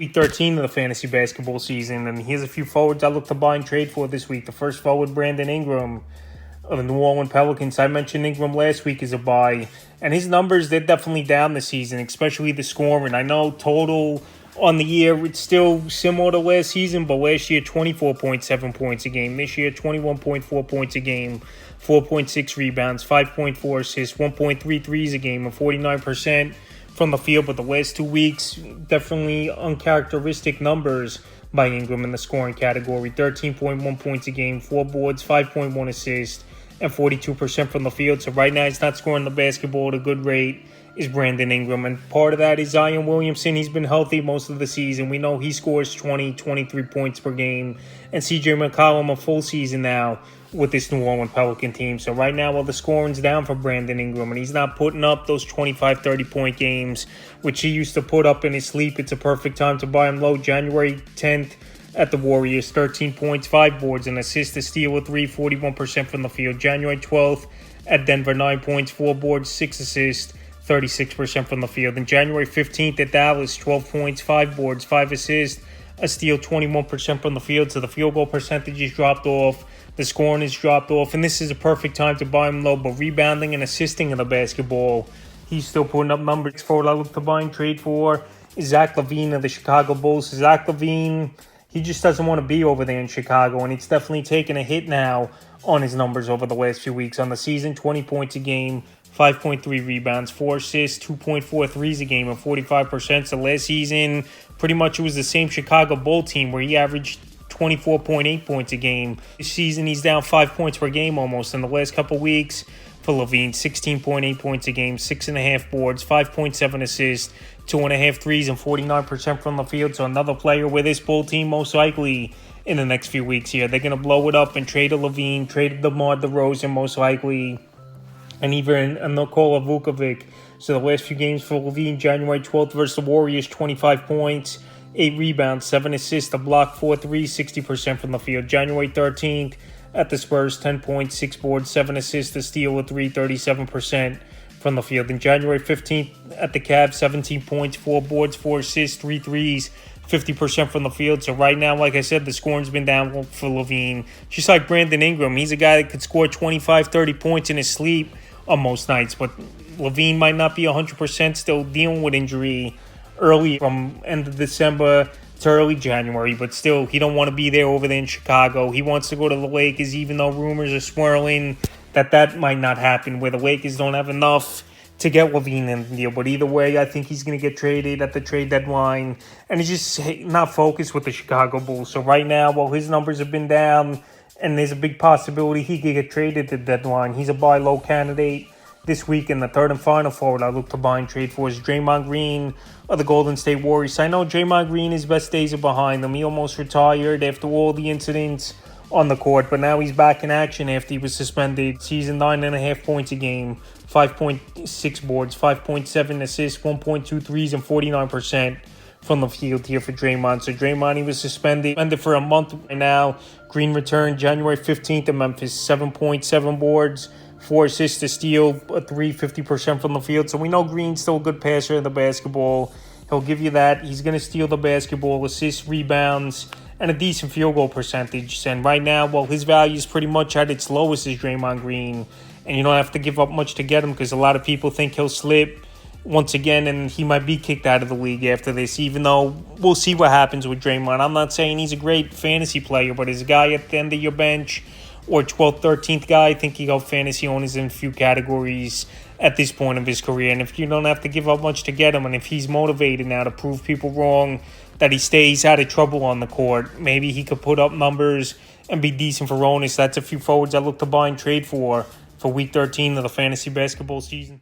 Week 13 of the fantasy basketball season, and here's a few forwards I look to buy and trade for this week. The first forward, Brandon Ingram of the New Orleans Pelicans. I mentioned Ingram last week as a buy, and his numbers, they're definitely down this season, especially the scoring. I know total on the year, it's still similar to last season, but last year, 24.7 points a game. This year, 21.4 points a game, 4.6 rebounds, 5.4 assists, 1.3 threes a game, and 49% from the field. But the last 2 weeks, definitely uncharacteristic numbers by Ingram in the scoring category. 13.1 points a game, 4 boards, 5.1 assists, and 42% from the field. So right now, he's not scoring the basketball at a good rate, is Brandon Ingram. And part of that is Zion Williamson. He's been healthy most of the season. We know he scores 20, 23 points per game. And CJ McCollum a full season now with this New Orleans Pelican team. So right now, while the scoring's down for Brandon Ingram and he's not putting up those 25, 30-point games, which he used to put up in his sleep, it's a perfect time to buy him low. January 10th at the Warriors, 13 points, 5 boards, an assist, a steal, a 3, 41% from the field. January 12th at Denver, 9 points, 4 boards, 6 assists, 36% from the field. And January 15th at Dallas, 12 points, 5 boards, 5 assists, a steal, 21% from the field. So the field goal percentage has dropped off. The scoring has dropped off. And this is a perfect time to buy him low. But rebounding and assisting in the basketball, he's still putting up numbers. For what I look to buy and trade for is Zach LaVine of the Chicago Bulls. Zach LaVine, he just doesn't want to be over there in Chicago. And it's definitely taken a hit now on his numbers over the last few weeks. On the season, 20 points a game, 5.3 rebounds, 4 assists, 2.4 threes a game, and 45%. So last season, pretty much it was the same Chicago Bull team where he averaged 24.8 points a game. This season, he's down 5 points per game almost. In the last couple weeks for LaVine, 16.8 points a game, 6.5 boards, 5.7 assists, 2.5 threes, and 49% from the field. So another player with this Bull team most likely in the next few weeks here. They're going to blow it up and trade a LaVine, trade DeMar DeRozan most likely, and even Nikola Vukovic. So the last few games for LaVine, January 12th versus the Warriors, 25 points, 8 rebounds, 7 assists, a block, 4 threes, 60% from the field. January 13th at the Spurs, 10 points, 6 boards, 7 assists, a steal, a 3, 37% from the field. And January 15th at the Cavs, 17 points, 4 boards, 4 assists, 3 threes, 50% from the field. So right now, like I said, the scoring's been down for LaVine. Just like Brandon Ingram, he's a guy that could score 25, 30 points in his sleep on most nights. But LaVine might not be 100%, still dealing with injury early from end of December to early January. But still, he don't want to be there over there in Chicago. He wants to go to the Lakers, even though rumors are swirling that might not happen, where the Lakers don't have enough to get LaVine in the deal. But either way, I think he's going to get traded at the trade deadline. And he's just not focused with the Chicago Bulls. So right now, while his numbers have been down and there's a big possibility he could get traded at the deadline, he's a buy low candidate this week. In the third and final forward I look to buy and trade for is Draymond Green of the Golden State Warriors. I know Draymond Green, his best days are behind him. He almost retired after all the incidents on the court, but now he's back in action after he was suspended. Season 9.5 points a game, 5.6 boards, 5.7 assists, 1.2 threes, and 49% from the field here for Draymond. So Draymond, he was suspended for a month right now. Green returned January 15th to Memphis, 7.7 boards, 4 assists, a steal, a 3, 50% from the field. So we know Green's still a good passer of the basketball. He'll give you that. He's going to steal the basketball, assists, rebounds, and a decent field goal percentage. And right now, well, his value is pretty much at its lowest as Draymond Green. And you don't have to give up much to get him because a lot of people think he'll slip once again and he might be kicked out of the league after this, even though we'll see what happens with Draymond. I'm not saying he's a great fantasy player, but as a guy at the end of your bench or 12th, 13th guy, I think he got fantasy owners in a few categories at this point of his career. And if you don't have to give up much to get him, and if he's motivated now to prove people wrong, that he stays out of trouble on the court, maybe he could put up numbers and be decent for owners. That's a few forwards I look to buy and trade for Week 13 of the fantasy basketball season.